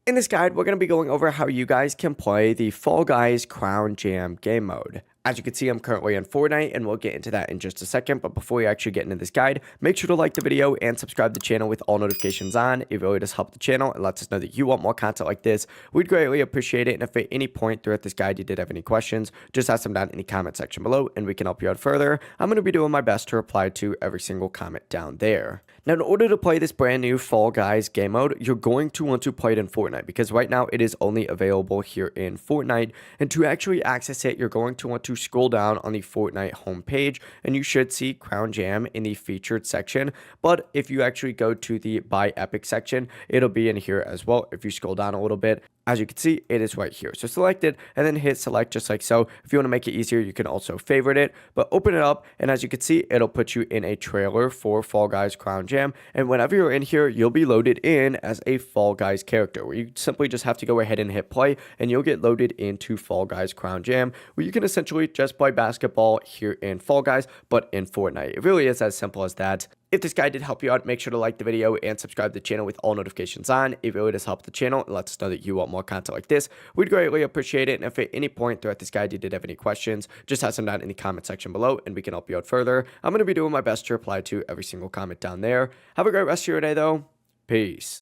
In this guide, we're going to be going over how you guys can play the Fall Guys Crown Jam game mode. As you can see, I'm currently in Fortnite, and we'll get into that in just a second. But before we actually get into this guide, make sure to like the video and subscribe to the channel with all notifications on. It really does help the channel and lets us know that you want more content like this. We'd greatly appreciate it. And if at any point throughout this guide you did have any questions, just ask them down in the comment section below, and we can help you out further. I'm going to be doing my best to reply to every single comment down there. Now, in order to play this brand new Fall Guys game mode, you're going to want to play it in Fortnite because right now it is only available here in Fortnite. And to actually access it, you're going to want to scroll down on the Fortnite homepage and you should see Crown Jam in the featured section. But if you actually go to the Buy Epic section, it'll be in here as well. If you scroll down a little bit, as you can see, it is right here. So select it and then hit select just like so. If you want to make it easier, you can also favorite it, but open it up. And as you can see, it'll put you in a trailer for Fall Guys Crown Jam. And whenever you're in here, you'll be loaded in as a Fall Guys character where you simply just have to go ahead and hit play and you'll get loaded into Fall Guys Crown Jam where you can essentially just play basketball here in Fall Guys, but in Fortnite. It really is as simple as that. If this guide did help you out, make sure to like the video and subscribe to the channel with all notifications on. It really does help the channel and lets us know that you want more content like this. We'd greatly appreciate it. And if at any point throughout this guide you did have any questions, just ask them down in the comment section below and we can help you out further. I'm going to be doing my best to reply to every single comment down there. Have a great rest of your day though. Peace.